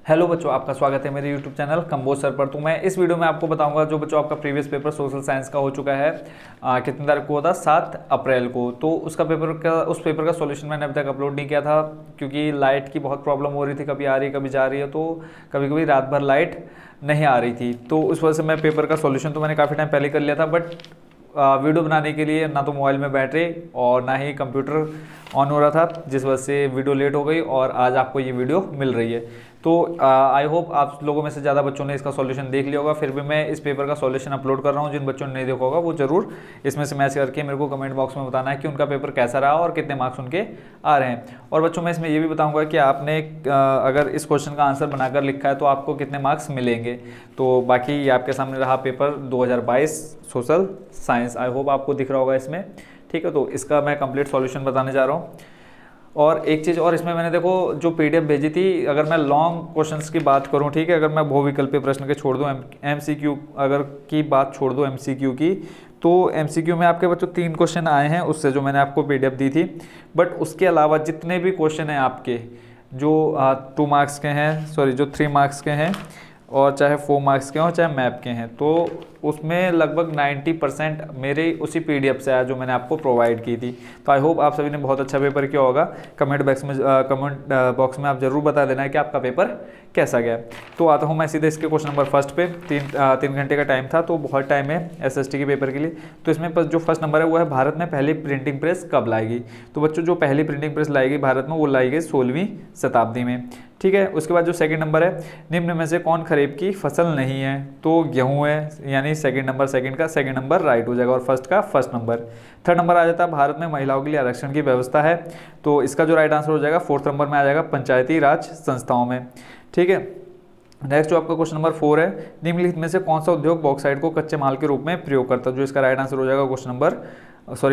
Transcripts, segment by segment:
Hello बच्चों, आपका स्वागत है मेरे यूट्यूब चैनल कंबोज सर पर। तो मैं इस वीडियो में आपको बताऊंगा जो बच्चों आपका प्रीवियस पेपर सोशल साइंस का हो चुका है कितनी तारीख को था 7 अप्रैल को। तो उस पेपर का सॉल्यूशन मैंने अभी तक अपलोड नहीं किया था क्योंकि लाइट की बहुत प्रॉब्लम हो रही थी, कभी आ रही कभी जा रही है, तो कभी कभी रात भर लाइट नहीं आ रही थी। तो उस वजह से मैं पेपर का सॉल्यूशन तो मैंने काफ़ी टाइम पहले कर लिया था, बट वीडियो बनाने के लिए ना तो मोबाइल में बैटरी और ना ही कंप्यूटर ऑन हो रहा था, जिस वजह से वीडियो लेट हो गई और आज आपको ये वीडियो मिल रही है। तो आई होप आप लोगों में से ज़्यादा बच्चों ने इसका सॉल्यूशन देख लिया होगा। फिर भी मैं इस पेपर का सॉल्यूशन अपलोड कर रहा हूँ। जिन बच्चों ने नहीं देखा होगा वो जरूर इसमें से मैच करके मेरे को कमेंट बॉक्स में बताना है कि उनका पेपर कैसा रहा और कितने मार्क्स उनके आ रहे हैं। और बच्चों मैं इसमें ये भी बताऊँगा कि आपने अगर इस क्वेश्चन का आंसर बनाकर लिखा है तो आपको कितने मार्क्स मिलेंगे। तो बाकी ये आपके सामने रहा paper 2022 social science. I hope आपको दिख रहा होगा इसमें, ठीक है। तो इसका मैं कंप्लीट सॉल्यूशन बताने जा रहा हूँ। और एक चीज़ और, इसमें मैंने देखो जो पीडीएफ भेजी थी, अगर मैं लॉन्ग क्वेश्चंस की बात करूं, ठीक है, अगर मैं बहुविकल्पीय प्रश्न के छोड़ दूं, एमसीक्यू अगर की बात छोड़ दूं एमसीक्यू की, तो एमसीक्यू में आपके बच्चों 3 क्वेश्चन आए हैं उससे जो मैंने आपको पीडीएफ दी थी। बट उसके अलावा जितने भी क्वेश्चन हैं आपके जो 2 मार्क्स के हैं, सॉरी जो 3 मार्क्स के हैं, और चाहे 4 मार्क्स के हों चाहे मैप के हैं, तो उसमें लगभग 90% मेरे उसी पीडीएफ से आया जो मैंने आपको प्रोवाइड की थी। तो आई होप आप सभी ने बहुत अच्छा पेपर किया होगा। कमेंट बॉक्स में आप जरूर बता देना है कि आपका पेपर कैसा गया। तो आता हूँ मैं सीधे इसके क्वेश्चन नंबर फर्स्ट पे। 3 घंटे का टाइम था, तो बहुत टाइम है एसएसटी के पेपर के लिए। तो इसमें जो फर्स्ट नंबर है वो है, भारत में पहली प्रिंटिंग प्रेस कब लाएगी। तो बच्चों जो पहली प्रिंटिंग प्रेस लाएगी भारत में वो लाई गई 16वीं शताब्दी में, ठीक है। उसके बाद जो सेकंड नंबर है, निम्न में से कौन खरीफ की फसल नहीं है। तो गेहूं है, यानी सेकंड नंबर सेकंड का सेकंड नंबर राइट हो जाएगा और फर्स्ट का फर्स्ट नंबर। थर्ड नंबर आ जाता है, भारत में महिलाओं के लिए आरक्षण की व्यवस्था है। तो इसका जो राइट आंसर हो जाएगा फोर्थ नंबर में आ जाएगा पंचायती राज संस्थाओं में, ठीक है। नेक्स्ट जो आपका क्वेश्चन नंबर 4 है, निम्नलिखित में से कौन सा उद्योग बॉक्साइट को कच्चे माल के रूप में प्रयोग करता है। जो इसका राइट आंसर हो जाएगा क्वेश्चन नंबर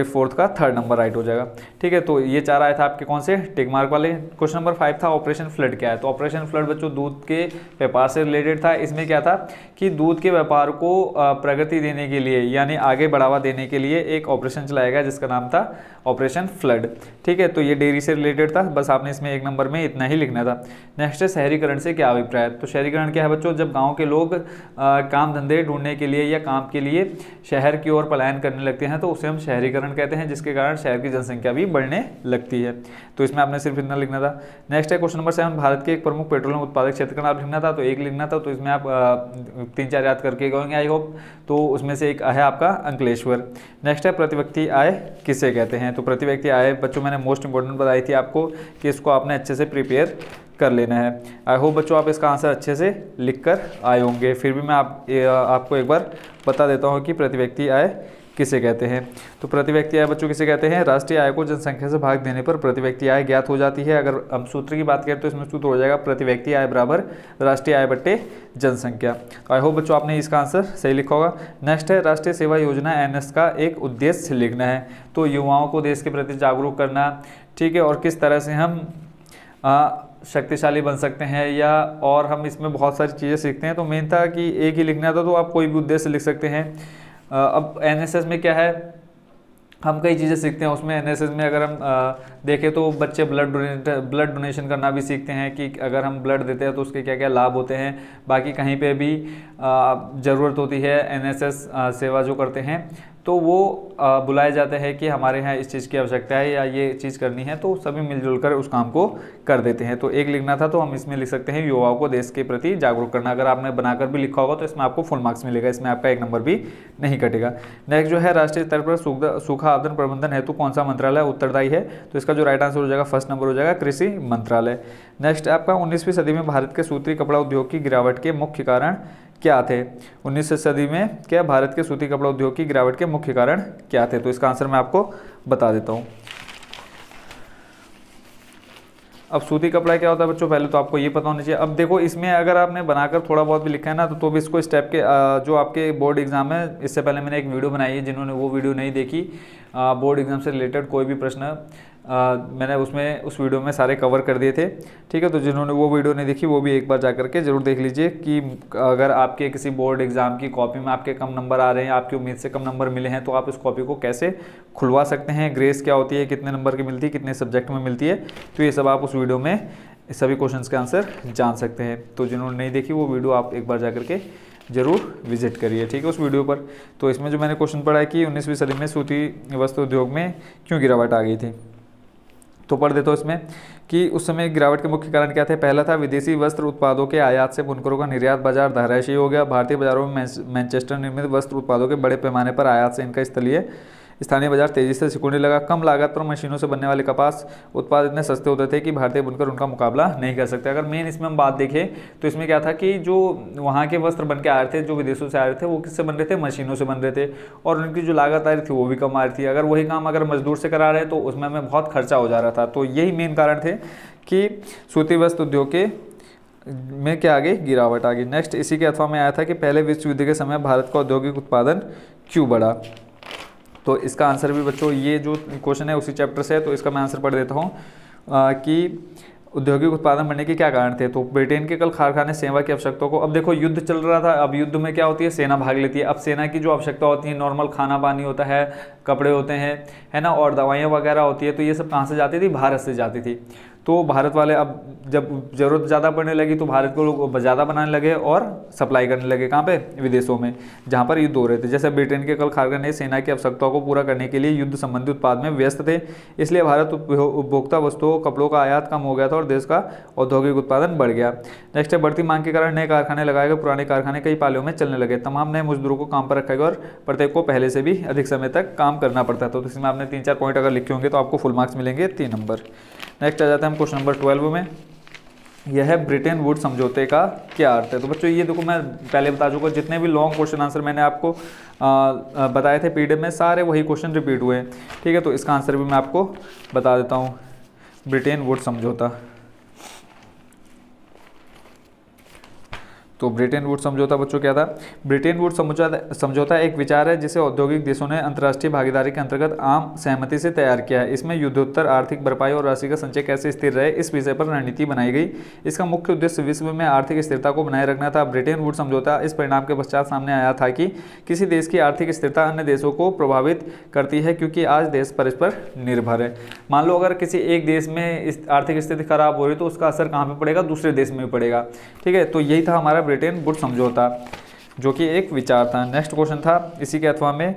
फोर्थ का थर्ड नंबर राइट हो जाएगा, ठीक है। तो ये 4 आए थे आपके कौन से टिक मार्क वाले। क्वेश्चन नंबर 5 था, ऑपरेशन फ्लड क्या है। तो ऑपरेशन फ्लड बच्चों दूध के व्यापार से रिलेटेड था। इसमें क्या था कि दूध के व्यापार को प्रगति देने के लिए, यानी आगे बढ़ावा देने के लिए एक ऑपरेशन चलाया गया जिसका नाम था ऑपरेशन फ्लड, ठीक है। तो ये डेयरी से रिलेटेड था, बस आपने इसमें 1 नंबर में इतना ही लिखना था। नेक्स्ट है, शहरीकरण से क्या अभिप्राय है। तो शहरीकरण क्या है बच्चों, जब गाँव के लोग काम धंधे ढूंढने के लिए या काम के लिए शहर की ओर पलायन करने लगते हैं तो उसे हम शहरीकरण कहते हैं, जिसके कारण शहर की जनसंख्या भी बढ़ने लगती है। तो इसमें आपने सिर्फ इतना लिखना था। नेक्स्ट है क्वेश्चन नंबर 7, भारत के एक प्रमुख पेट्रोलियम उत्पादक क्षेत्र का नाम लिखना था। तो 1 लिखना था, तो इसमें आप 3-4 याद करके गएंगे आई होप। तो उसमें से एक है आपका अंकलेश्वर। नेक्स्ट है, प्रतिव्यक्ति आय किसे कहते हैं। तो प्रतिव्यक्ति आय बच्चों मैंने मोस्ट इंपॉर्टेंट बताई थी आपको कि इसको आपने अच्छे से प्रिपेयर कर लेना है। आई होप बच्चों आप इसका आंसर अच्छे से लिख कर आए होंगे। फिर भी मैं आपको एक बार बता देता हूँ कि प्रतिव्यक्ति आय किसे कहते हैं। तो प्रतिव्यक्ति आय बच्चों किसे कहते हैं, राष्ट्रीय आय को जनसंख्या से भाग देने पर प्रतिव्यक्ति आय ज्ञात हो जाती है। अगर हम सूत्र की बात करें तो इसमें सूत्र हो जाएगा प्रतिव्यक्ति आय बराबर राष्ट्रीय आय बट्टे जनसंख्या। आई होप बच्चों आपने इसका आंसर सही लिखा होगा। नेक्स्ट है, राष्ट्रीय सेवा योजना एनएस का एक उद्देश्य लिखना है। तो युवाओं को देश के प्रति जागरूक करना, ठीक है, और किस तरह से हम शक्तिशाली बन सकते हैं, या और हम इसमें बहुत सारी चीज़ें सीखते हैं। तो मेन था कि एक ही लिखना था, तो आप कोई भी उद्देश्य लिख सकते हैं। अब एनएसएस में क्या है, हम कई चीज़ें सीखते हैं उसमें। एनएसएस में अगर हम देखें तो बच्चे ब्लड डोनेशन करना भी सीखते हैं कि अगर हम ब्लड देते हैं तो उसके क्या क्या लाभ होते हैं। बाकी कहीं पे भी ज़रूरत होती है एनएसएस सेवा जो करते हैं तो वो बुलाए जाते हैं कि हमारे यहाँ इस चीज़ की आवश्यकता है या ये चीज़ करनी है, तो सभी मिलजुल कर उस काम को कर देते हैं। तो 1 लिखना था, तो हम इसमें लिख सकते हैं युवाओं को देश के प्रति जागरूक करना। अगर आपने बनाकर भी लिखा होगा तो इसमें आपको फुल मार्क्स मिलेगा, इसमें आपका 1 नंबर भी नहीं कटेगा। नेक्स्ट जो है, राष्ट्रीय स्तर पर सूखा आपदा प्रबंधन हेतु कौन सा मंत्रालय उत्तरदायी है। तो इसका जो राइट आंसर हो जाएगा फर्स्ट नंबर हो जाएगा कृषि मंत्रालय। नेक्स्ट आपका 19वीं सदी में भारत के सूती कपड़ा उद्योग की गिरावट के मुख्य कारण क्या थे। 19वीं सदी में क्या भारत के सूती कपड़ा उद्योग की गिरावट के मुख्य कारण क्या थे। तो इसका आंसर मैं आपको बता देता हूँ। अब सूती कपड़ा क्या होता है बच्चों, पहले तो आपको ये पता होना चाहिए। अब देखो इसमें अगर आपने बनाकर थोड़ा बहुत भी लिखा है ना तो भी इसको स्टेप के जो आपके बोर्ड एग्जाम है, इससे पहले मैंने एक वीडियो बनाई है, जिन्होंने वो वीडियो नहीं देखी, बोर्ड एग्जाम से रिलेटेड कोई भी प्रश्न मैंने उस वीडियो में सारे कवर कर दिए थे, ठीक है। तो जिन्होंने वो वीडियो नहीं देखी वो भी एक बार जा करके जरूर देख लीजिए कि अगर आपके किसी बोर्ड एग्जाम की कॉपी में आपके कम नंबर आ रहे हैं, आपकी उम्मीद से कम नंबर मिले हैं, तो आप इस कॉपी को कैसे खुलवा सकते हैं, ग्रेस क्या होती है, कितने नंबर की मिलती है, कितने सब्जेक्ट में मिलती है, तो ये सब आप उस वीडियो में इस सभी क्वेश्चंस के आंसर जान सकते हैं। तो जिन्होंने नहीं देखी वो वीडियो आप एक बार जा करके जरूर विजिट करिए, ठीक है, उस वीडियो पर। तो इसमें जो मैंने क्वेश्चन पढ़ा है कि 19वीं सदी में सूती वस्त्र उद्योग में क्यों गिरावट आ गई थी, तो पढ़ देता हूँ इसमें कि उस समय गिरावट के मुख्य कारण क्या थे। पहला था विदेशी वस्त्र उत्पादों के आयात से बुनकरों का निर्यात बाजार धाराशायी हो गया। भारतीय बाजारों में मैनचेस्टर निर्मित वस्त्र उत्पादों के बड़े पैमाने पर आयात से इनका स्थानीय बाजार तेजी से सिकुड़ने लगा। कम लागत पर मशीनों से बनने वाले कपास उत्पाद इतने सस्ते होते थे कि भारतीय बुनकर उनका मुकाबला नहीं कर सकते। अगर मेन इसमें हम बात देखें तो इसमें क्या था कि जो वहाँ के वस्त्र बन के आ रहे थे, जो विदेशों से आ रहे थे, वो किससे बन रहे थे, मशीनों से बन रहे थे, और उनकी जो लागत आ रही थी वो भी कम आ रही थी। अगर वही काम अगर मजदूर से करा रहे तो उसमें हमें बहुत खर्चा हो जा रहा था। तो यही मेन कारण थे कि सूती वस्त्र उद्योग के में क्या आ गई, गिरावट आ गई। नेक्स्ट इसी के अथवा में आया था कि पहले विश्व युद्ध के समय भारत का औद्योगिक उत्पादन क्यों बढ़ा। तो इसका आंसर भी बच्चों ये जो क्वेश्चन है उसी चैप्टर से है, तो इसका मैं आंसर पढ़ देता हूँ कि औद्योगिक उत्पादन बढ़ने के क्या कारण थे। तो ब्रिटेन के कल कारखाने सेवा की आवश्यकताओं को, अब देखो युद्ध चल रहा था, अब युद्ध में क्या होती है, सेना भाग लेती है। अब सेना की जो आवश्यकता होती है, नॉर्मल खाना पानी होता है, कपड़े होते हैं, है ना, और दवाइयाँ वगैरह होती है, तो ये सब कहाँ से जाती थी, भारत से जाती थी। तो भारत वाले अब जब ज़रूरत ज़्यादा पड़ने लगी तो भारत को लोग ज़्यादा बनाने लगे और सप्लाई करने लगे, कहाँ पे, विदेशों में, जहाँ पर युद्ध हो रहे थे। जैसे ब्रिटेन के कल कारखाने सेना की आवश्यकताओं को पूरा करने के लिए युद्ध संबंधी उत्पाद में व्यस्त थे, इसलिए भारत उपभोक्ता वस्तुओं कपड़ों का आयात कम हो गया था और देश का औद्योगिक उत्पादन बढ़ गया। नेक्स्ट है बढ़ती मांग के कारण नए कारखाने लगाए गए, पुराने कारखाने कई पालियों में चलने लगे, तमाम नए मजदूरों को काम पर रखा गया और प्रत्येक को पहले से भी अधिक समय तक काम करना पड़ता था। तो इसमें आपने 3-4 पॉइंट अगर लिखे होंगे तो आपको फुल मार्क्स मिलेंगे 3 नंबर। नेक्स्ट आ जाता है हम क्वेश्चन नंबर 12 में, यह है ब्रिटेन वुड समझौते का क्या अर्थ है। तो बच्चों ये देखो मैं पहले बता चुका, जितने भी लॉन्ग क्वेश्चन आंसर मैंने आपको बताए थे पीडीएफ में, सारे वही क्वेश्चन रिपीट हुए हैं, ठीक है। तो इसका आंसर भी मैं आपको बता देता हूँ, ब्रिटेन वुड समझौता। तो ब्रिटेन वुड समझौता बच्चों क्या था। ब्रिटेन वुड समझौता एक विचार है जिसे औद्योगिक देशों ने अंतर्राष्ट्रीय भागीदारी के अंतर्गत आम सहमति से तैयार किया है। इसमें युद्धोत्तर आर्थिक भरपाई और राशि का संचय कैसे स्थिर रहे, इस विषय पर रणनीति बनाई गई। इसका मुख्य उद्देश्य विश्व में आर्थिक स्थिरता को बनाए रखना था। ब्रिटेन वुड समझौता इस परिणाम के पश्चात सामने आया था कि किसी देश की आर्थिक स्थिरता अन्य देशों को प्रभावित करती है, क्योंकि आज देश परस्पर निर्भर है। मान लो अगर किसी एक देश में आर्थिक स्थिति खराब हो रही तो उसका असर कहाँ पे पड़ेगा, दूसरे देश में भी पड़ेगा, ठीक है। तो यही था हमारा ब्रिटेन वुड समझौता, जो कि एक विचार था। नेक्स्ट क्वेश्चन था इसी के अथवा में,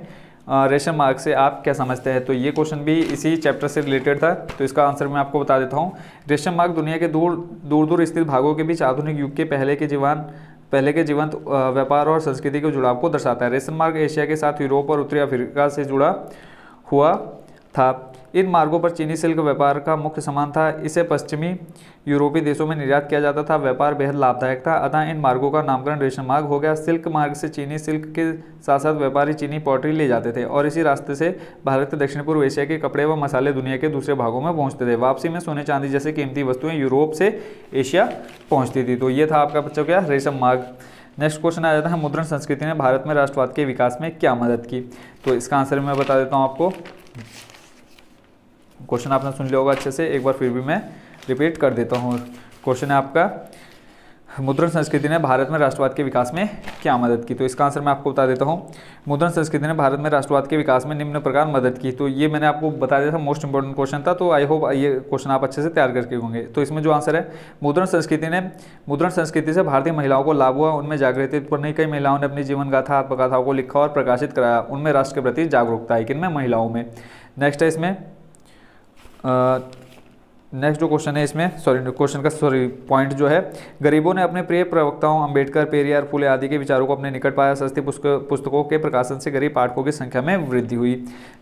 रेशम मार्ग से आप क्या समझते हैं। तो ये क्वेश्चन भी इसी चैप्टर से रिलेटेड था, तो इसका आंसर मैं आपको बता देता हूँ। रेशम मार्ग दुनिया के दूर स्थित भागों के बीच आधुनिक युग के पहले के जीवंत व्यापार और संस्कृति के जुड़ाव को दर्शाता है। रेशम मार्ग एशिया के साथ यूरोप और उत्तरी अफ्रीका से जुड़ा हुआ था। इन मार्गों पर चीनी सिल्क व्यापार का मुख्य सामान था। इसे पश्चिमी यूरोपीय देशों में निर्यात किया जाता था। व्यापार बेहद लाभदायक था, अतः इन मार्गों का नामकरण रेशम मार्ग हो गया। सिल्क मार्ग से चीनी सिल्क के साथ साथ व्यापारी चीनी पॉटरी ले जाते थे और इसी रास्ते से भारत के दक्षिण पूर्व एशिया के कपड़े व मसाले दुनिया के दूसरे भागों में पहुंचते थे। वापसी में सोने चांदी जैसे कीमती वस्तुएं यूरोप से एशिया पहुँचती थी। तो ये था आपका बच्चों क्या, रेशम मार्ग। नेक्स्ट क्वेश्चन आ जाता है, मुद्रण संस्कृति ने भारत में राष्ट्रवाद के विकास में क्या मदद की। तो इसका आंसर मैं बता देता हूँ आपको। क्वेश्चन आपने सुन लिया होगा अच्छे से, एक बार फिर भी मैं रिपीट कर देता हूँ। क्वेश्चन है आपका, मुद्रण संस्कृति ने भारत में राष्ट्रवाद के विकास में क्या मदद की। तो इसका आंसर मैं आपको बता देता हूँ। मुद्रण संस्कृति ने भारत में राष्ट्रवाद के विकास में निम्न प्रकार मदद की। तो ये मैंने आपको बता दिया था, मोस्ट इंपॉर्टेंट क्वेश्चन था, तो आई होप ये क्वेश्चन आप अच्छे से तैयार करके होंगे। तो इसमें जो आंसर है, मुद्रण संस्कृति से भारतीय महिलाओं को लाभ हुआ, उनमें जागृति उत्पन्न हुई। कई महिलाओं ने अपनी जीवन गाथा आत्मकथाओं को लिखा और प्रकाशित कराया। उनमें राष्ट्र के प्रति जागरूकता है, किनमें, महिलाओं में। नेक्स्ट है इसमें नेक्स्ट जो क्वेश्चन है इसमें पॉइंट जो है, गरीबों ने अपने प्रिय प्रवक्ताओं अंबेडकर, पेरियार, फुले आदि के विचारों को अपने निकट पाया। सस्ती पुस्तकों के प्रकाशन से गरीब पाठकों की संख्या में वृद्धि हुई।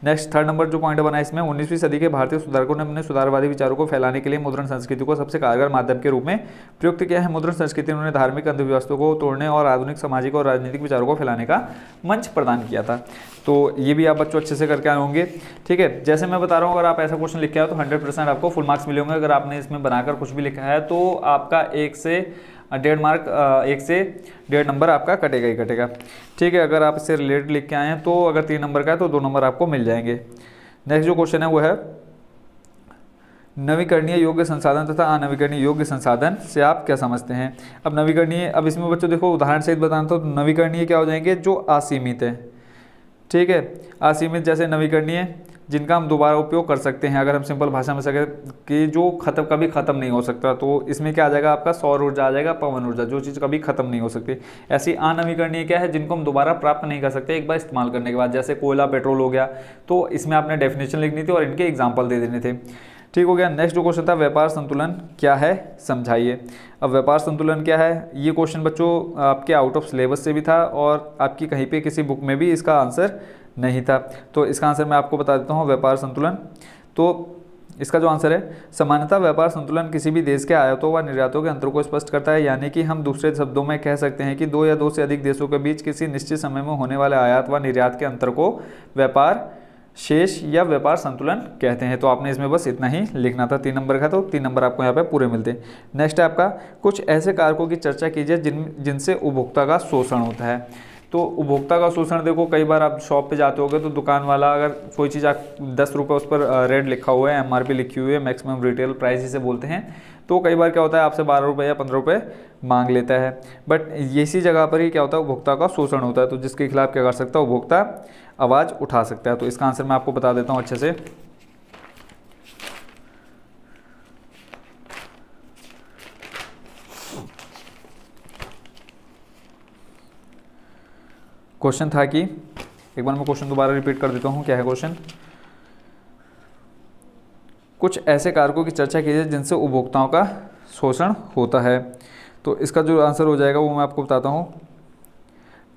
नेक्स्ट थर्ड नंबर जो पॉइंट बना इसमें, 19वीं सदी के भारतीय सुधारकों ने अपने सुधारवादी विचारों को फैलाने के लिए मुद्रण संस्कृति को सबसे कारगर माध्यम के रूप में प्रयुक्त किया है। मुद्रण संस्कृति उन्होंने धार्मिक अंधविश्वासों को तोड़ने और आधुनिक सामाजिक और राजनीतिक विचारों को फैलाने का मंच प्रदान किया था। तो ये भी आप बच्चों अच्छे से करके आए होंगे, ठीक है। जैसे मैं बता रहा हूँ, अगर आप ऐसा क्वेश्चन लिख के आओ तो 100% आपको फुल मार्क्स मिले होंगे। अगर आपने इसमें बनाकर कुछ भी लिखा है तो आपका 1 से 1.5 नंबर आपका कटेगा ही कटेगा, ठीक है। अगर आप इससे रिलेटेड लिख के आए हैं तो अगर 3 नंबर का है तो 2 नंबर आपको मिल जाएंगे। नेक्स्ट जो क्वेश्चन है वो है, नवीकरणीय योग्य संसाधन तथा अनवीकरणीय योग्य संसाधन से आप क्या समझते हैं। अब नवीकरणीय, अब इसमें बच्चों देखो उदाहरण सहित बताना, तो नवीकरणीय क्या हो जाएंगे, जो असीमित है, ठीक है। असीमित जैसे नवीकरणीय जिनका हम दोबारा उपयोग कर सकते हैं, अगर हम सिंपल भाषा में सके कि जो कभी ख़त्म नहीं हो सकता, तो इसमें क्या आ जाएगा आपका सौर ऊर्जा आ जाएगा, पवन ऊर्जा, जो चीज़ कभी ख़त्म नहीं हो सकती। ऐसी अनवीकरणीय क्या है, जिनको हम दोबारा प्राप्त नहीं कर सकते एक बार इस्तेमाल करने के बाद, जैसे कोयला, पेट्रोल हो गया। तो इसमें आपने डेफिनेशन लिखनी थी और इनके एग्जाम्पल दे देने थे। ठीक हो गया। नेक्स्ट जो क्वेश्चन था, व्यापार संतुलन क्या है समझाइए। अब व्यापार संतुलन क्या है, ये क्वेश्चन बच्चों आपके आउट ऑफ सिलेबस से भी था और आपकी कहीं पे किसी बुक में भी इसका आंसर नहीं था। तो इसका आंसर मैं आपको बता देता हूँ, व्यापार संतुलन। तो इसका जो आंसर है, सामान्यतः व्यापार संतुलन किसी भी देश के आयातों व निर्यातों के अंतर को स्पष्ट करता है, यानी कि हम दूसरे शब्दों में कह सकते हैं कि दो या दो से अधिक देशों के बीच किसी निश्चित समय में होने वाले आयात व निर्यात के अंतर को व्यापार शेष या व्यापार संतुलन कहते हैं। तो आपने इसमें बस इतना ही लिखना था। 3 नंबर का, तो 3 नंबर आपको यहाँ पे पूरे मिलते हैं। नेक्स्ट है आपका, कुछ ऐसे कारकों की चर्चा कीजिए जिनसे उपभोक्ता का शोषण होता है। तो उपभोक्ता का शोषण, देखो कई बार आप शॉप पे जाते होगे तो दुकान वाला अगर कोई चीज़ आप 10 रुपये उस पर रेट लिखा हुआ है, MRP लिखी हुई है, मैक्सिमम रिटेल प्राइस जिसे बोलते हैं, तो कई बार क्या होता है आपसे 12 रुपये या 15 रुपये मांग लेता है। बट इसी जगह पर ही क्या होता है, उपभोक्ता का शोषण होता है। तो जिसके खिलाफ क्या कर सकता है, उपभोक्ता आवाज़ उठा सकता है। तो इसका आंसर मैं आपको बता देता हूँ अच्छे से। क्वेश्चन था कि, एक बार मैं क्वेश्चन दोबारा रिपीट कर देता हूँ, क्या है क्वेश्चन, कुछ ऐसे कारकों की चर्चा कीजिए जिनसे उपभोक्ताओं का शोषण होता है। तो इसका जो आंसर हो जाएगा वो मैं आपको बताता हूँ।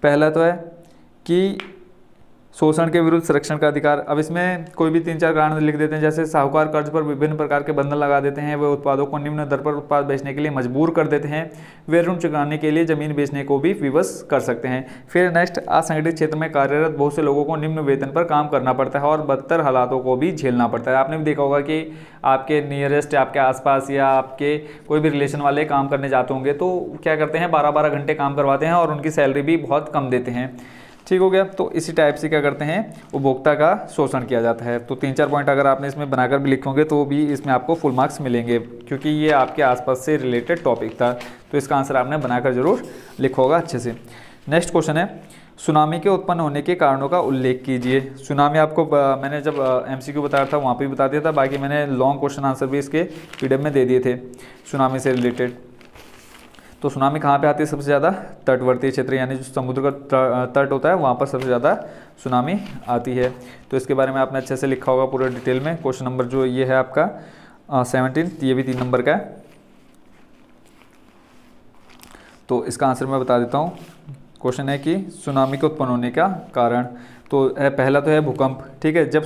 पहला तो है कि शोषण के विरुद्ध संरक्षण का अधिकार। अब इसमें कोई भी 3-4 कारण लिख देते हैं, जैसे साहूकार कर्ज पर विभिन्न प्रकार के बंधन लगा देते हैं, वे उत्पादों को निम्न दर पर उत्पाद बेचने के लिए मजबूर कर देते हैं, वे ऋण चुकाने के लिए जमीन बेचने को भी विवश कर सकते हैं। फिर नेक्स्ट, असंगठित क्षेत्र में कार्यरत बहुत से लोगों को निम्न वेतन पर काम करना पड़ता है और बदतर हालातों को भी झेलना पड़ता है। आपने भी देखा होगा कि आपके नियरेस्ट, आपके आसपास या आपके कोई भी रिलेशन वाले काम करने जाते होंगे तो क्या करते हैं, 12-12 घंटे काम करवाते हैं और उनकी सैलरी भी बहुत कम देते हैं। ठीक हो गया। तो इसी टाइप से क्या करते हैं, उपभोक्ता का शोषण किया जाता है। तो 3-4 पॉइंट अगर आपने इसमें बनाकर भी लिखोगे तो भी इसमें आपको फुल मार्क्स मिलेंगे, क्योंकि ये आपके आसपास से रिलेटेड टॉपिक था। तो इसका आंसर आपने बनाकर जरूर लिखोगा अच्छे से। नेक्स्ट क्वेश्चन है, सुनामी के उत्पन्न होने के कारणों का उल्लेख कीजिए। सुनामी आपको मैंने जब MCQ बताया था वहाँ पे भी बता दिया था, बाकी मैंने लॉन्ग क्वेश्चन आंसर भी इसके PDF में दे दिए थे सुनामी से रिलेटेड। तो सुनामी कहाँ पे आती है सबसे ज़्यादा, तटवर्ती क्षेत्र, यानी जो समुद्र का तट होता है वहाँ पर सबसे ज़्यादा सुनामी आती है। तो इसके बारे में आपने अच्छे से लिखा होगा पूरे डिटेल में। क्वेश्चन नंबर जो ये है आपका 17, ये भी 3 नंबर का है। तो इसका आंसर मैं बता देता हूँ। क्वेश्चन है कि सुनामी के उत्पन्न होने का कारण, तो पहला तो है भूकंप। ठीक है, जब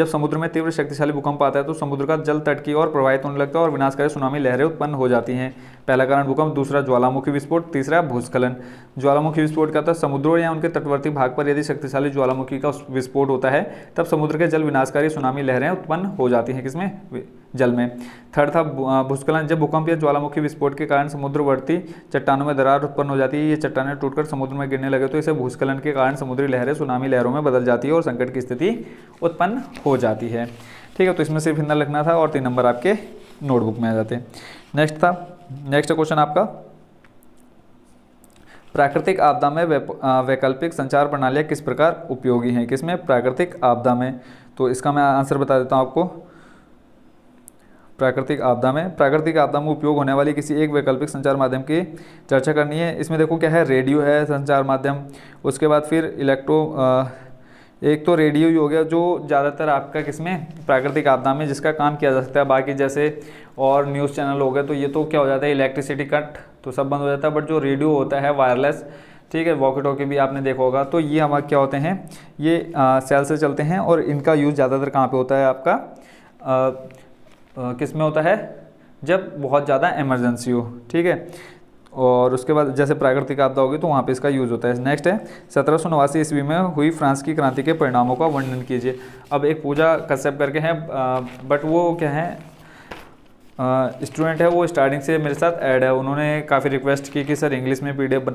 समुद्र में तीव्र शक्तिशाली भूकंप आता है तो समुद्र का जल तट की ओर प्रवाहित होने लगता है और विनाशकारी सुनामी लहरें उत्पन्न हो जाती हैं। पहला कारण भूकंप, दूसरा ज्वालामुखी विस्फोट, तीसरा भूस्खलन। ज्वालामुखी विस्फोट का समुद्रों या उनके तटवर्ती भाग पर यदि शक्तिशाली ज्वालामुखी का विस्फोट होता है तब समुद्र के जल विनाशकारी सुनामी लहरें उत्पन्न हो जाती हैं। किसमें, जल में। थर्ड था भूस्खलन, जब भूकंप या ज्वालामुखी विस्फोट के कारण समुद्रवर्ती चट्टानों में दरार उत्पन्न हो जाती है, ये चट्टानें टूटकर समुद्र में गिरने लगे तो इसे भूस्खलन के कारण समुद्री लहरें सुनामी लहरों में बदल जाती है और संकट की स्थिति उत्पन्न हो जाती है। ठीक है, तो इसमें सिर्फ इतना लिखना था और 3 नंबर आपके नोटबुक में आ जाते हैं। नेक्स्ट क्वेश्चन आपका, प्राकृतिक आपदा में वैकल्पिक संचार प्रणालियाँ किस प्रकार उपयोगी हैं। किसमें, प्राकृतिक आपदा में। तो इसका मैं आंसर बता देता हूँ आपको। प्राकृतिक आपदा में उपयोग होने वाली किसी एक वैकल्पिक संचार माध्यम की चर्चा करनी है। इसमें देखो क्या है, रेडियो है संचार माध्यम, उसके बाद फिर एक तो रेडियो ही हो गया जो ज़्यादातर आपका किसमें, प्राकृतिक आपदा में जिसका काम किया जा सकता है। बाकी जैसे और न्यूज़ चैनल हो गए तो ये तो क्या हो जाता है, इलेक्ट्रिसिटी कट तो सब बंद हो जाता है। बट जो रेडियो होता है वायरलेस, ठीक है, वॉकी टॉकी भी आपने देखा होगा, तो ये हमारे क्या होते हैं, ये सेल से चलते हैं और इनका यूज़ ज़्यादातर कहाँ पे होता है आपका, किस में होता है, जब बहुत ज़्यादा इमरजेंसी हो। ठीक है, और उसके बाद जैसे प्राकृतिक आपदा होगी तो वहाँ पे इसका यूज़ होता है। नेक्स्ट है 1789 ईस्वी में हुई फ्रांस की क्रांति के परिणामों का वर्णन कीजिए। अब एक पूजा कश्यप करके हैं, बट वो क्या है, स्टूडेंट है, वो स्टार्टिंग से मेरे साथ ऐड है। उन्होंने काफ़ी रिक्वेस्ट की कि सर इंग्लिश में PDF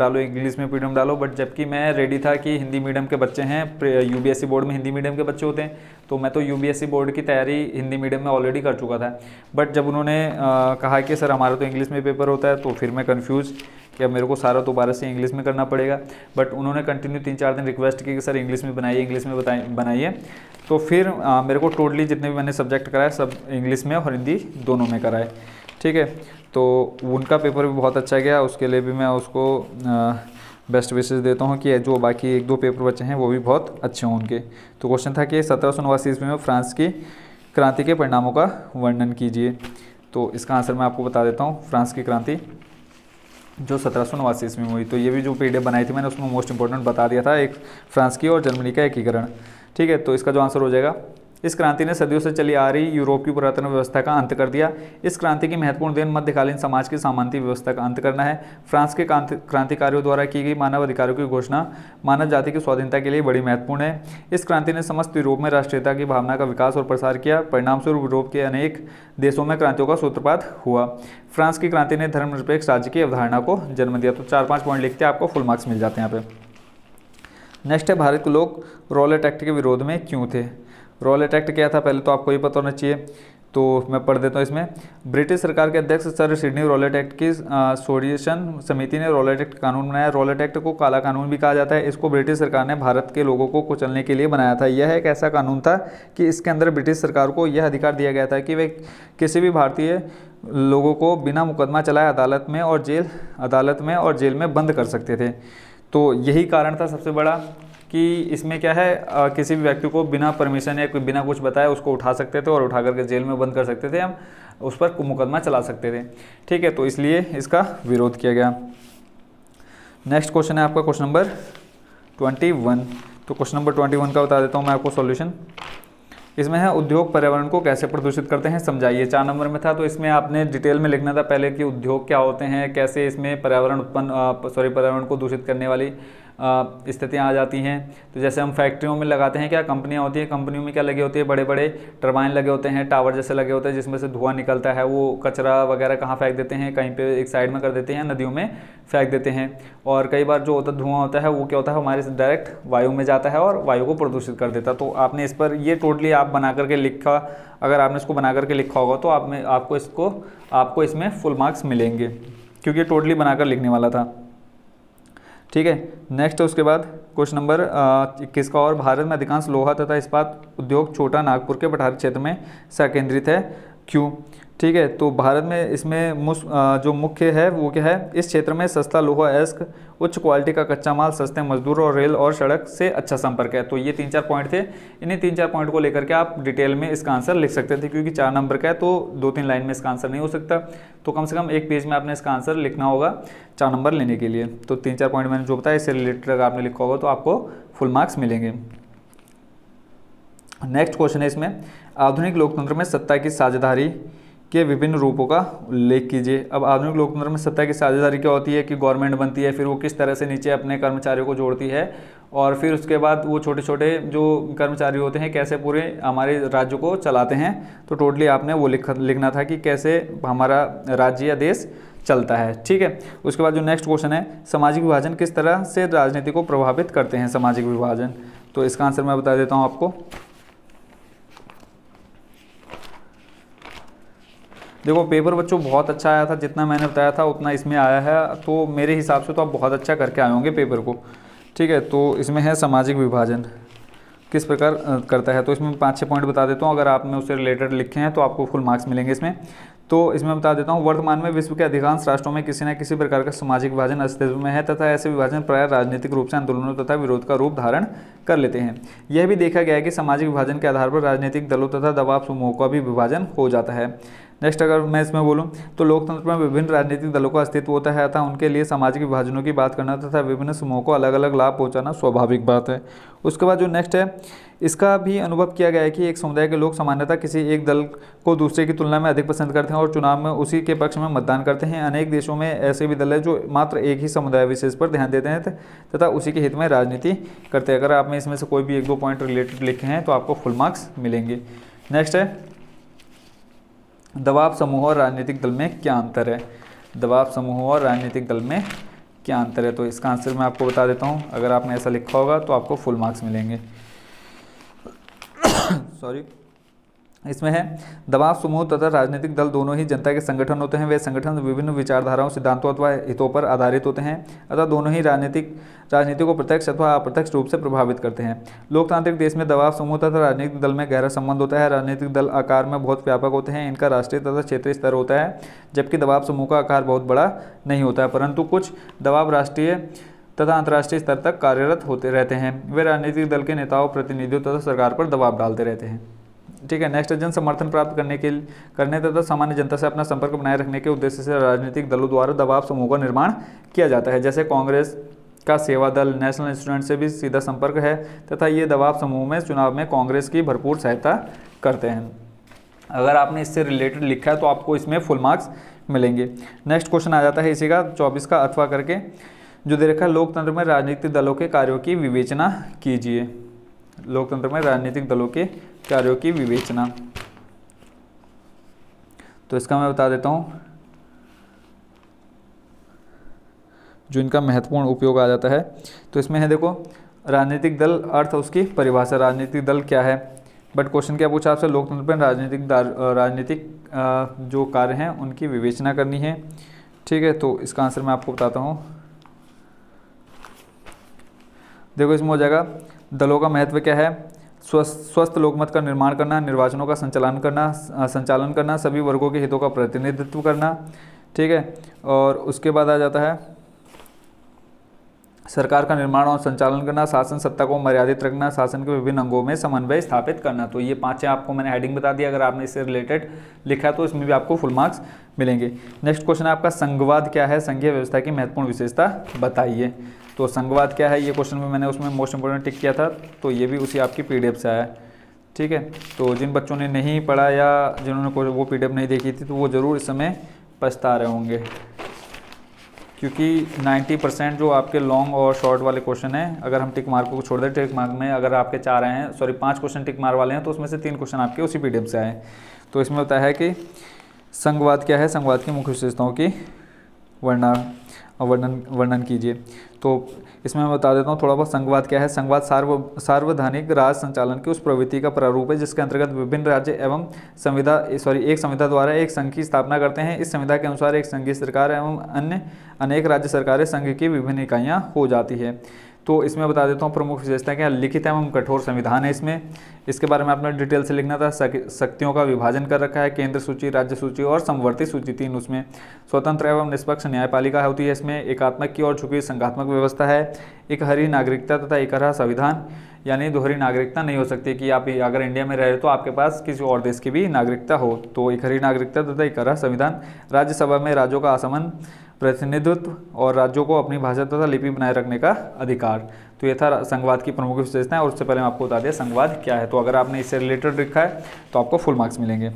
डालो, बट जबकि मैं रेडी था कि हिंदी मीडियम के बच्चे हैं, UBSC बोर्ड में हिंदी मीडियम के बच्चे होते हैं, तो मैं तो UBSC बोर्ड की तैयारी हिंदी मीडियम में ऑलरेडी कर चुका था। बट जब उन्होंने कहा कि सर हमारा तो इंग्लिश में पेपर होता है, तो फिर मैं कन्फ्यूज़ कि अब मेरे को सारा दोबारा से इंग्लिश में करना पड़ेगा, बट उन्होंने कंटिन्यू 3-4 दिन रिक्वेस्ट की कि सर इंग्लिश में बनाइए, इंग्लिश में बनाइए। तो फिर मेरे को टोटली जितने भी मैंने सब्जेक्ट कराए सब इंग्लिश में और हिंदी दोनों में कराए, ठीक है। तो उनका पेपर भी बहुत अच्छा गया, उसके लिए भी मैं उसको बेस्ट विशेष देता हूँ कि जो बाकी 1-2 पेपर बचे हैं वो भी बहुत अच्छे हों उनके। तो क्वेश्चन था कि 1789 ईस्वी में फ्रांस की क्रांति के परिणामों का वर्णन कीजिए। तो इसका आंसर मैं आपको बता देता हूँ, फ्रांस की क्रांति जो 1789 ईस्वी में हुई। तो ये भी जो PDF बनाई थी मैंने उसमें मोस्ट इंपॉर्टेंट बता दिया था, एक फ्रांस की और जर्मनी का एकीकरण, ठीक है। तो इसका जो आंसर हो जाएगा, इस क्रांति ने सदियों से चली आ रही यूरोप की पुरातन व्यवस्था का अंत कर दिया। इस क्रांति की महत्वपूर्ण देन मध्यकालीन समाज की सामंती व्यवस्था का अंत करना है। फ्रांस के क्रांतिकारियों द्वारा की गई मानव अधिकारों की घोषणा मानव जाति की स्वाधीनता के लिए बड़ी महत्वपूर्ण है। इस क्रांति ने समस्त यूरोप में राष्ट्रीयता की भावना का विकास और प्रसार किया। परिणामस्वरूप यूरोप के अनेक देशों में क्रांतियों का सूत्रपात हुआ। फ्रांस की क्रांति ने धर्मनिरपेक्ष राज्य की अवधारणा को जन्म दिया। तो 4-5 पॉइंट लिखते हैं, आपको फुल मार्क्स मिल जाते हैं यहाँ पे। नेक्स्ट है, भारत के लोग रॉलेट एक्ट के विरोध में क्यों थे। रॉलेट एक्ट क्या था पहले तो आपको ये पता होना चाहिए, तो मैं पढ़ देता हूँ इसमें। ब्रिटिश सरकार के अध्यक्ष सर सिडनी रॉलेट एक्ट की सोडिएशन समिति ने रॉलेट एक्ट कानून बनाया। रॉलेट एक्ट को काला कानून भी कहा जाता है। इसको ब्रिटिश सरकार ने भारत के लोगों को कुचलने के लिए बनाया था। यह एक ऐसा कानून था कि इसके अंदर ब्रिटिश सरकार को यह अधिकार दिया गया था कि वे किसी भी भारतीय लोगों को बिना मुकदमा चलाए अदालत में और जेल में बंद कर सकते थे। तो यही कारण था सबसे बड़ा कि इसमें क्या है, किसी भी व्यक्ति को बिना परमिशन या बिना कुछ बताए उसको उठा सकते थे और उठा करके जेल में बंद कर सकते थे, हम उस पर मुकदमा चला सकते थे, ठीक है। तो इसलिए इसका विरोध किया गया। नेक्स्ट क्वेश्चन है आपका क्वेश्चन नंबर 21। तो क्वेश्चन नंबर 21 का बता देता हूँ मैं आपको सॉल्यूशन। इसमें है, उद्योग पर्यावरण को कैसे प्रदूषित करते हैं समझाइए। 4 नंबर में था, तो इसमें आपने डिटेल में लिखना था पहले कि उद्योग क्या होते हैं, कैसे इसमें पर्यावरण को दूषित करने वाली स्थितियाँ आ जाती हैं। तो जैसे हम फैक्ट्रियों में लगाते हैं, क्या कंपनियां होती हैं, कंपनियों में क्या लगे होती है, बड़े बड़े टरबाइन लगे होते हैं, टावर जैसे लगे होते हैं जिसमें से धुआं निकलता है। वो कचरा वगैरह कहाँ फेंक देते हैं, कहीं पे एक साइड में कर देते हैं, नदियों में फेंक देते हैं। और कई बार जो होता धुआं होता है वो क्या होता है, हमारे डायरेक्ट वायु में जाता है और वायु को प्रदूषित कर देता है। तो आपने इस पर ये टोटली आप बना करके लिखा, अगर आपने इसको बना करके लिखा होगा तो आपको इसमें फुल मार्क्स मिलेंगे, क्योंकि टोटली बनाकर लिखने वाला था, ठीक है। नेक्स्ट है उसके बाद क्वेश्चन नंबर 21 का, और भारत में अधिकांश लोहा तथा इस्पात उद्योग छोटा नागपुर के पठारी क्षेत्र में संकेंद्रित है, क्यों, ठीक है। तो भारत में इसमें जो मुख्य है वो क्या है, इस क्षेत्र में सस्ता लोहा अयस्क, उच्च क्वालिटी का कच्चा माल, सस्ते मजदूर और रेल और सड़क से अच्छा संपर्क है। तो ये 3-4 पॉइंट थे। इन्हीं 3-4 पॉइंट को लेकर के आप डिटेल में इसका आंसर लिख सकते थे, क्योंकि 4 नंबर का है तो 2-3 लाइन में इसका आंसर नहीं हो सकता। तो कम से कम एक पेज में आपने इसका आंसर लिखना होगा 4 नंबर लेने के लिए। तो 3-4 पॉइंट मैंने जो बताया इससे रिलेटेड अगर आपने लिखा होगा तो आपको फुल मार्क्स मिलेंगे। नेक्स्ट क्वेश्चन है इसमें, आधुनिक लोकतंत्र में सत्ता की साझेदारी के विभिन्न रूपों का उल्लेख कीजिए। अब आधुनिक लोकतंत्र में सत्ता की साझेदारी क्या होती है कि गवर्नमेंट बनती है, फिर वो किस तरह से नीचे अपने कर्मचारियों को जोड़ती है, और फिर उसके बाद वो छोटे छोटे जो कर्मचारी होते हैं कैसे पूरे हमारे राज्य को चलाते हैं। तो टोटली आपने वो लिखना था कि कैसे हमारा राज्य या देश चलता है, ठीक है। उसके बाद जो नेक्स्ट क्वेश्चन है, सामाजिक विभाजन किस तरह से राजनीति को प्रभावित करते हैं, सामाजिक विभाजन। तो इसका आंसर मैं बता देता हूँ आपको। देखो पेपर बच्चों बहुत अच्छा आया था, जितना मैंने बताया था उतना इसमें आया है, तो मेरे हिसाब से तो आप बहुत अच्छा करके आए होंगे पेपर को, ठीक है। तो इसमें है सामाजिक विभाजन किस प्रकार करता है। तो इसमें 5-6 पॉइंट बता देता हूँ, अगर आपने उससे रिलेटेड लिखे हैं तो आपको फुल मार्क्स मिलेंगे इसमें। तो इसमें बता देता हूँ, वर्तमान में विश्व के अधिकांश राष्ट्रों में किसी न किसी प्रकार का सामाजिक विभाजन अस्तित्व में है, तथा ऐसे विभाजन प्रायः राजनीतिक रूप से आंदोलनों तथा विरोध का रूप धारण कर लेते हैं। यह भी देखा गया है कि सामाजिक विभाजन के आधार पर राजनीतिक दलों तथा दबाव समूहों का भी विभाजन हो जाता है। नेक्स्ट अगर मैं इसमें बोलूं तो लोकतंत्र में विभिन्न राजनीतिक दलों का अस्तित्व होता है, अतः उनके लिए सामाजिक विभाजनों की बात करना तथा विभिन्न समूहों को अलग अलग लाभ पहुंचाना स्वाभाविक बात है। उसके बाद जो नेक्स्ट है, इसका भी अनुभव किया गया है कि एक समुदाय के लोग सामान्यतः किसी एक दल को दूसरे की तुलना में अधिक पसंद करते हैं और चुनाव में उसी के पक्ष में मतदान करते हैं। अनेक देशों में ऐसे भी दल है जो मात्र एक ही समुदाय विशेष पर ध्यान देते हैं तथा उसी के हित में राजनीति करते हैं। अगर आप में इसमें से कोई भी 1-2 पॉइंट रिलेटेड लिखे हैं तो आपको फुल मार्क्स मिलेंगे। नेक्स्ट है, दबाव समूह और राजनीतिक दल में क्या अंतर है। दबाव समूह और राजनीतिक दल में क्या अंतर है, तो इसका आंसर मैं आपको बता देता हूँ। अगर आपने ऐसा लिखा होगा तो आपको फुल मार्क्स मिलेंगे। सॉरी। इसमें है दबाव समूह तथा राजनीतिक दल दोनों ही जनता के संगठन होते हैं। वे संगठन विभिन्न विचारधाराओं, सिद्धांतों अथवा हितों पर आधारित होते हैं अतः दोनों ही राजनीति को प्रत्यक्ष अथवा अप्रत्यक्ष रूप से प्रभावित करते हैं। लोकतांत्रिक देश में दबाव समूह तथा राजनीतिक दल में गहरा संबंध होता है। राजनीतिक दल आकार में बहुत व्यापक होते हैं, इनका राष्ट्रीय तथा क्षेत्रीय स्तर होता है, जबकि दबाव समूह का आकार बहुत बड़ा नहीं होता है, परंतु कुछ दबाव राष्ट्रीय तथा अंतर्राष्ट्रीय स्तर तक कार्यरत होते रहते हैं। वे राजनीतिक दल के नेताओं, प्रतिनिधियों तथा सरकार पर दबाव डालते रहते हैं। ठीक है। नेक्स्ट, जन समर्थन प्राप्त करने तथा सामान्य जनता से अपना संपर्क बनाए रखने के उद्देश्य से राजनीतिक दलों द्वारा दबाव समूह का निर्माण किया जाता है। जैसे कांग्रेस का सेवा दल नेशनल स्टूडेंट से भी सीधा संपर्क है तथा ये दबाव समूह में चुनाव में कांग्रेस की भरपूर सहायता करते हैं। अगर आपने इससे रिलेटेड लिखा है तो आपको इसमें फुल मार्क्स मिलेंगे। नेक्स्ट क्वेश्चन आ जाता है इसी का 24 का अथवा करके, जो दे रखा है लोकतंत्र में राजनीतिक दलों के कार्यों की विवेचना कीजिए। लोकतंत्र में राजनीतिक दलों के कार्यों की विवेचना, तो इसका मैं बता देता हूं जो इनका महत्वपूर्ण उपयोग आ जाता है। तो इसमें है देखो, राजनीतिक दल अर्थ उसकी परिभाषा, राजनीतिक दल क्या है। बट क्वेश्चन क्या पूछा आपसे, लोकतंत्र में राजनीतिक जो कार्य हैं उनकी विवेचना करनी है। ठीक है, तो इसका आंसर मैं आपको बताता हूँ। देखो इसमें हो जाएगा, दलों का महत्व क्या है, स्वस्थ लोकमत का निर्माण करना, निर्वाचनों का संचालन करना, सभी वर्गों के हितों का प्रतिनिधित्व करना। ठीक है, और उसके बाद आ जाता है सरकार का निर्माण और संचालन करना, शासन सत्ता को मर्यादित रखना, शासन के विभिन्न अंगों में समन्वय स्थापित करना। तो ये 5 आपको मैंने हेडिंग बता दिया। अगर आपने इससे रिलेटेड लिखा है तो इसमें भी आपको फुल मार्क्स मिलेंगे। नेक्स्ट क्वेश्चन है आपका, संघवाद क्या है, संघीय व्यवस्था की महत्वपूर्ण विशेषता बताइए। तो संघवाद क्या है, ये क्वेश्चन में मैंने उसमें मोस्ट इंपोर्टेंट टिक किया था, तो ये भी उसी आपकी PDF से आया। ठीक है, तो जिन बच्चों ने नहीं पढ़ा या जिन्होंने वो PDF नहीं देखी थी तो वो ज़रूर इस समय पछता रहे होंगे, क्योंकि 90% जो आपके लॉन्ग और शॉर्ट वाले क्वेश्चन हैं, अगर हम टिक मार्क को छोड़ दें, टिक मार्क में अगर आपके 4 आए हैं, सॉरी 5 क्वेश्चन टिक मार्क वाले हैं, तो उसमें से 3 क्वेश्चन आपके उसी PDF से आए। तो इसमें होता है कि संघवाद क्या है, संघवाद की मुख्य विशेषताओं की वर्णन कीजिए। तो इसमें मैं बता देता हूँ थोड़ा बहुत, संघवाद क्या है। संघवाद सार्वधानिक राज संचालन की उस प्रवृत्ति का प्रारूप है जिसके अंतर्गत विभिन्न राज्य एवं एक संविधा द्वारा एक संघ की स्थापना करते हैं। इस संविधा के अनुसार एक संघीय सरकार एवं अन्य अनेक राज्य सरकारें संघ की विभिन्न इकाइयाँ हो जाती है। तो इसमें बता देता हूँ प्रमुख विशेषता क्या, लिखित एवं कठोर संविधान है इसमें। इसके बारे में आपने डिटेल से लिखना था। शक्तियों का विभाजन कर रखा है, केंद्र सूची, राज्य सूची और समवर्ती सूची 3 उसमें। स्वतंत्र एवं निष्पक्ष न्यायपालिका होती है इसमें। एकात्मक की ओर झुकी संघात्मक व्यवस्था है। एक हरी नागरिकता तथा एक हरा संविधान, यानी दोहरी नागरिकता नहीं हो सकती कि आप अगर इंडिया में रह रहे हो तो आपके पास किसी और देश की भी नागरिकता हो। तो एक हरी नागरिकता तथा एक हरा संविधान। राज्यसभा में राज्यों का असमान प्रतिनिधित्व और राज्यों को अपनी भाषा तथा लिपि बनाए रखने का अधिकार। तो ये था संघवाद की प्रमुख विशेषताएं, और उससे पहले मैं आपको बता दिया संघवाद क्या है। तो अगर आपने इससे रिलेटेड लिखा है तो आपको फुल मार्क्स मिलेंगे।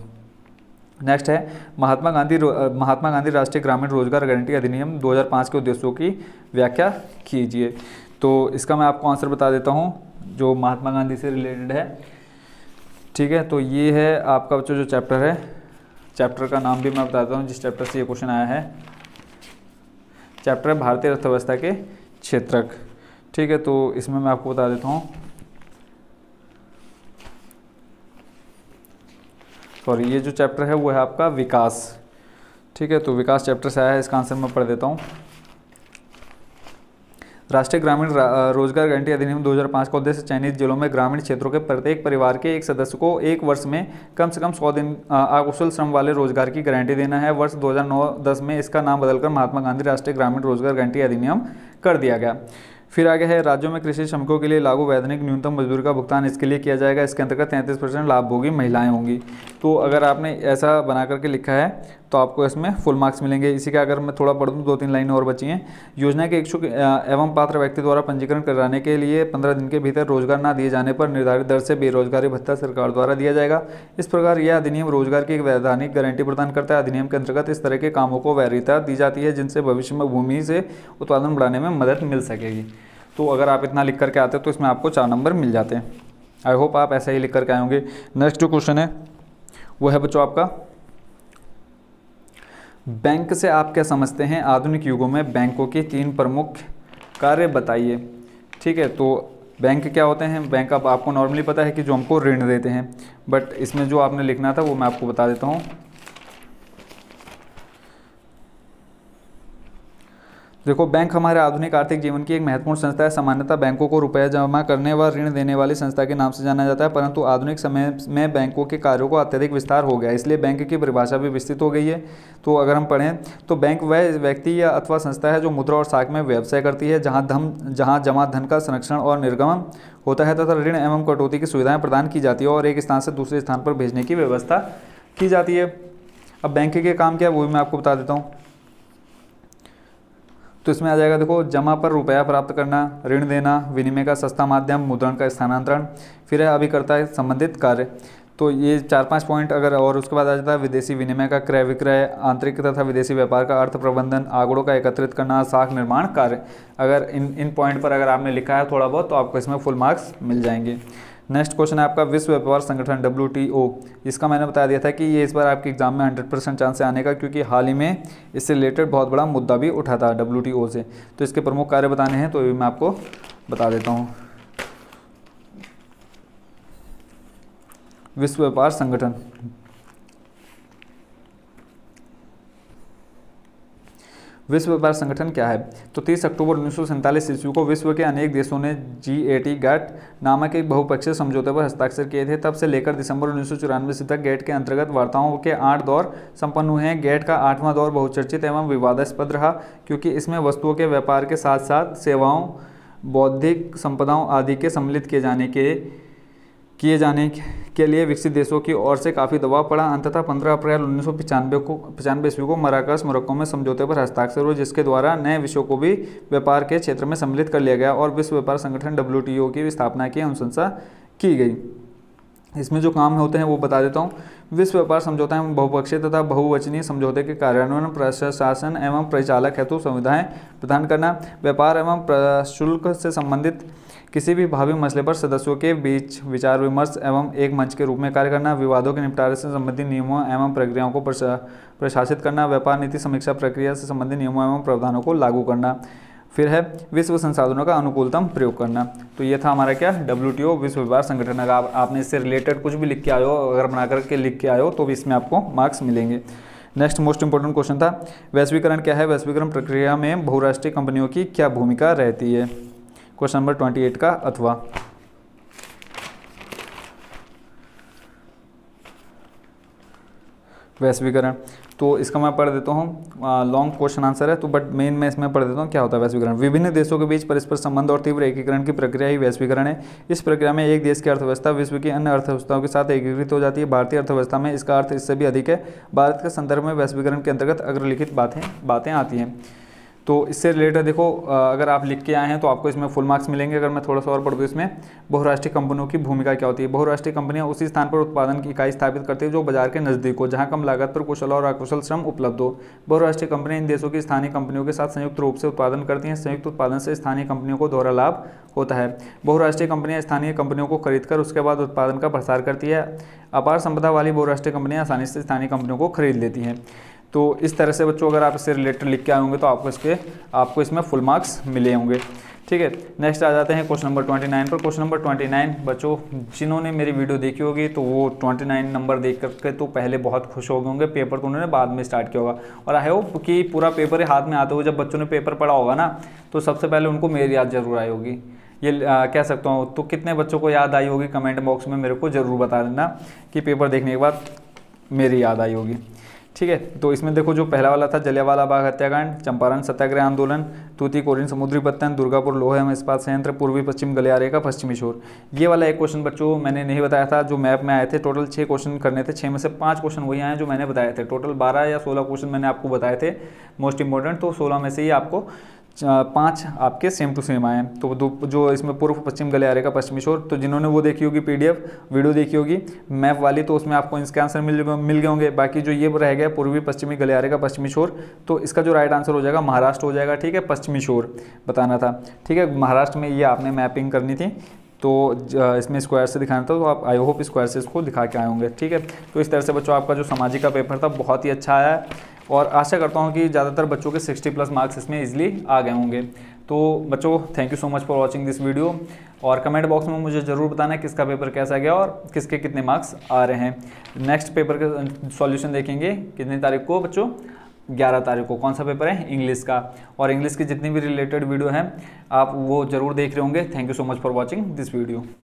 नेक्स्ट है महात्मा गांधी राष्ट्रीय ग्रामीण रोजगार गारंटी अधिनियम 2005 के उद्देश्यों की व्याख्या कीजिए। तो इसका मैं आपको आंसर बता देता हूँ जो महात्मा गांधी से रिलेटेड है। ठीक है, तो ये है आपका बच्चों जो चैप्टर है, चैप्टर का नाम भी मैं बता देता हूँ जिस चैप्टर से ये क्वेश्चन आया है। चैप्टर है भारतीय अर्थव्यवस्था के क्षेत्रक। ठीक है, तो इसमें मैं आपको बता देता हूँ, सॉरी ये जो चैप्टर है वो है आपका विकास। ठीक है, तो विकास चैप्टर से आया है, इसका आंसर मैं पढ़ देता हूँ। राष्ट्रीय ग्रामीण रोजगार गारंटी अधिनियम 2005 का उद्देश्य चयनित जिलों में ग्रामीण क्षेत्रों के प्रत्येक परिवार के एक सदस्य को 1 वर्ष में कम से कम 100 दिन अकुशल श्रम वाले रोजगार की गारंटी देना है। वर्ष 2009-10 में इसका नाम बदलकर महात्मा गांधी राष्ट्रीय ग्रामीण रोजगार गारंटी अधिनियम कर दिया गया। फिर आगे है, राज्यों में कृषि श्रमिकों के लिए लागू वैधानिक न्यूनतम मजदूरी का भुगतान इसके लिए किया जाएगा। इसके अंतर्गत 33% लाभभोगी महिलाएं होंगी। तो अगर आपने ऐसा बना करके लिखा है तो आपको इसमें फुल मार्क्स मिलेंगे। इसी का अगर मैं थोड़ा पढ़ दूँ, 2-3 लाइनें और बची हैं। योजना के इच्छुक एवं पात्र व्यक्ति द्वारा पंजीकरण कराने के लिए 15 दिन के भीतर रोजगार न दिए जाने पर निर्धारित दर से बेरोजगारी भत्ता सरकार द्वारा दिया जाएगा। इस प्रकार यह अधिनियम रोजगार की एक वैधानिक गारंटी प्रदान करता है। अधिनियम के अंतर्गत इस तरह के कामों को वैधता दी जाती है जिनसे भविष्य में भूमि से उत्पादन बढ़ाने में मदद मिल सकेगी। तो अगर आप इतना लिख करके आते हो तो इसमें आपको 4 नंबर मिल जाते हैं। आई होप आप ऐसा ही लिख करके आए होंगे। नेक्स्ट जो क्वेश्चन है वो है बच्चों आपका, बैंक से आप क्या समझते हैं? आधुनिक युगों में बैंकों के 3 प्रमुख कार्य बताइए। ठीक है, तो बैंक क्या होते हैं? बैंक अब आपको नॉर्मली पता है कि जो हमको ऋण देते हैं, बट इसमें जो आपने लिखना था वो मैं आपको बता देता हूँ। देखो, बैंक हमारे आधुनिक आर्थिक जीवन की एक महत्वपूर्ण संस्था है। सामान्यतः बैंकों को रुपया जमा करने व ऋण देने वाली संस्था के नाम से जाना जाता है, परंतु आधुनिक समय में बैंकों के कार्यों का अत्यधिक विस्तार हो गया, इसलिए बैंक की परिभाषा भी विस्तृत हो गई है। तो अगर हम पढ़ें तो बैंक वह व्यक्ति या अथवा संस्था है जो मुद्रा और साख में व्यवसाय करती है, जहाँ जमा धन का संरक्षण और निर्गमन होता है तथा ऋण एवं कटौती की सुविधाएँ प्रदान की जाती है और एक स्थान से दूसरे स्थान पर भेजने की व्यवस्था की जाती है। अब बैंक के काम क्या है वो भी मैं आपको बता देता हूँ। तो इसमें आ जाएगा, देखो, जमा पर रुपया प्राप्त करना, ऋण देना, विनिमय का सस्ता माध्यम, मुद्रण का स्थानांतरण, फिर है अभिकर्ता है संबंधित कार्य। तो ये 4-5 पॉइंट अगर, और उसके बाद आ जाता है विदेशी विनिमय का क्रय विक्रय, आंतरिक तथा विदेशी व्यापार का अर्थ प्रबंधन, आंकड़ों का एकत्रित करना, साख निर्माण कार्य। अगर इन पॉइंट पर अगर आपने लिखा है थोड़ा बहुत तो आपको इसमें फुल मार्क्स मिल जाएंगे। नेक्स्ट क्वेश्चन है आपका विश्व व्यापार संगठन WTO। इसका मैंने बता दिया था कि ये इस बार आपके एग्जाम में 100% चांस से आने का, क्योंकि हाल ही में इससे रिलेटेड बहुत बड़ा मुद्दा भी उठा था WTO से। तो इसके प्रमुख कार्य बताने हैं तो ये मैं आपको बता देता हूँ। विश्व व्यापार संगठन, विश्व व्यापार संगठन क्या है? तो 30 अक्टूबर 1947 ईस्वी को विश्व के अनेक देशों ने GATT नामक एक बहुपक्षीय समझौते पर हस्ताक्षर किए थे। तब से लेकर दिसंबर 1994 तक GATT के अंतर्गत वार्ताओं के 8 दौर संपन्न हुए हैं। GATT का 8वां दौर बहुचर्चित एवं विवादास्पद रहा, क्योंकि इसमें वस्तुओं के व्यापार के साथ साथ सेवाओं, बौद्धिक संपदाओं आदि के सम्मिलित किए जाने के लिए विकसित देशों की ओर से काफ़ी दबाव पड़ा। अंततः 15 अप्रैल 1995 ईस्वी को मराकश, मोरक्को में समझौते पर हस्ताक्षर हुए, जिसके द्वारा नए विषयों को भी व्यापार के क्षेत्र में सम्मिलित कर लिया गया और विश्व व्यापार संगठन WTO की स्थापना की अनुशंसा की गई। इसमें जो काम होते हैं वो बता देता हूँ। विश्व व्यापार समझौता एवं बहुपक्षीय तथा बहुवचनीय समझौते के कार्यान्वयन, प्रशासन एवं परिचालक हेतु सुविधाएं प्रदान करना, व्यापार एवं प्रशुल्क से संबंधित किसी भी भावी मसले पर सदस्यों के बीच विचार विमर्श एवं एक मंच के रूप में कार्य करना, विवादों के निपटारे से संबंधित नियमों एवं प्रक्रियाओं को प्रशासित करना, व्यापार नीति समीक्षा प्रक्रिया से संबंधित नियमों एवं प्रावधानों को लागू करना, फिर है विश्व संसाधनों का अनुकूलतम प्रयोग करना। तो ये था हमारा क्या, WTO विश्व व्यापार संगठन। अगर आपने इससे रिलेटेड कुछ भी लिख के आए हो, अगर बना करके लिख के आए हो तो भी इसमें आपको मार्क्स मिलेंगे। नेक्स्ट मोस्ट इंपॉर्टेंट क्वेश्चन था, वैश्वीकरण क्या है? वैश्वीकरण प्रक्रिया में बहुराष्ट्रीय कंपनियों की क्या भूमिका रहती है? क्वेश्चन नंबर 28 का अथवा। वैश्वीकरण, तो इसका मैं पढ़ देता हूँ, लॉन्ग क्वेश्चन आंसर है तो, बट मेन मैं इसमें पढ़ देता हूँ क्या होता है वैश्वीकरण। विभिन्न देशों के बीच परस्पर संबंध और तीव्र एकीकरण की प्रक्रिया ही वैश्वीकरण है। इस प्रक्रिया में एक देश की अर्थव्यवस्था विश्व की अन्य अर्थव्यवस्थाओं के साथ एकीकृत हो जाती है। भारतीय अर्थव्यवस्था में इसका अर्थ इससे भी अधिक है। भारत के संदर्भ में वैश्वीकरण के अंतर्गत अग्रलिखित बातें आती हैं। तो इससे रिलेटेड देखो, अगर आप लिख के आए हैं तो आपको इसमें फुल मार्क्स मिलेंगे। अगर मैं थोड़ा सा और पढ़ दूँ इसमें, बहुराष्ट्रीय कंपनियों की भूमिका क्या होती है? बहुराष्ट्रीय कंपनियां उसी स्थान पर उत्पादन की इकाई स्थापित करती है जो बाजार के नज़दीक हो, जहां कम लागत पर कुशल और अकुशल श्रम उपलब्ध हो। बहुराष्ट्रीय कंपनियां इन देशों की स्थानीय कंपनियों के साथ संयुक्त रूप से उत्पादन करती हैं। संयुक्त उत्पादन से स्थानीय कंपनियों को दोहरा लाभ होता है। बहुराष्ट्रीय कंपनियां स्थानीय कंपनियों को खरीदकर उसके बाद उत्पादन का प्रसार करती है। अपार संपदा वाली बहुराष्ट्रीय कंपनियां आसानी से स्थानीय कंपनियों को खरीद लेती हैं। तो इस तरह से बच्चों अगर आप इससे रिलेटेड लिख के आए होंगे तो आपको इसमें फुल मार्क्स मिले होंगे। ठीक है, नेक्स्ट आ जाते हैं क्वेश्चन नंबर 29 पर। क्वेश्चन नंबर 29 बच्चों जिन्होंने मेरी वीडियो देखी होगी तो वो 29 नंबर देख करके तो पहले बहुत खुश हो गए होंगे। पेपर तो उन्होंने बाद में स्टार्ट किया होगा, और आई होप कि पूरा पेपर हाथ में आते हुए जब बच्चों ने पेपर पढ़ा होगा ना तो सबसे पहले उनको मेरी याद जरूर आई होगी। ये कह सकता हूँ। तो कितने बच्चों को याद आई होगी कमेंट बॉक्स में मेरे को ज़रूर बता देना कि पेपर देखने के बाद मेरी याद आई होगी। ठीक है, तो इसमें देखो जो पहला वाला था जलियांवाला बाग हत्याकांड, चंपारण सत्याग्रह आंदोलन, तूतीकोरिन समुद्री पत्तन, दुर्गापुर लोहे एवं इस्पात संयंत्र, पूर्वी पश्चिम गलियारे का पश्चिमी छोर। ये वाला एक क्वेश्चन बच्चों मैंने नहीं बताया था, जो मैप में आए थे। टोटल 6 क्वेश्चन करने थे, 6 में से 5 क्वेश्चन वही आए जो मैंने बताए थे। टोटल 12 या 16 क्वेश्चन मैंने आपको बताए थे मोस्ट इंपॉर्टेंट, तो 16 में से ही आपको 5 आपके सेम टू सेम आए हैं। तो जो इसमें पूर्व पश्चिम गलियारे का पश्चिमी छोर, तो जिन्होंने वो देखी होगी PDF वीडियो देखी होगी मैप वाली, तो उसमें आपको इसके आंसर मिल गए होंगे। बाकी जो ये रह गया पूर्वी पश्चिमी गलियारे का पश्चिमी छोर, तो इसका जो राइट आंसर हो जाएगा महाराष्ट्र हो जाएगा। ठीक है, पश्चिमी छोर बताना था। ठीक है, महाराष्ट्र में ये आपने मैपिंग करनी थी, तो इसमें स्क्वायर से दिखाना था, तो आप आई होप स्क्वायर से इसको दिखा के आए होंगे। ठीक है, तो इस तरह से बच्चों आपका जो सामाजिक का पेपर था बहुत ही अच्छा आया है, और आशा करता हूँ कि ज़्यादातर बच्चों के 60+ मार्क्स इसमें इजीली आ गए होंगे। तो बच्चों thank you so much for watching this video, और कमेंट बॉक्स में मुझे ज़रूर बताना किसका पेपर कैसा गया और किसके कितने मार्क्स आ रहे हैं। नेक्स्ट पेपर का सॉल्यूशन देखेंगे कितनी तारीख को बच्चों, 11 तारीख को। कौन सा पेपर है, इंग्लिश का। और इंग्लिश की जितनी भी रिलेटेड वीडियो हैं आप वो ज़रूर देख रहे होंगे। Thank you so much for watching this video.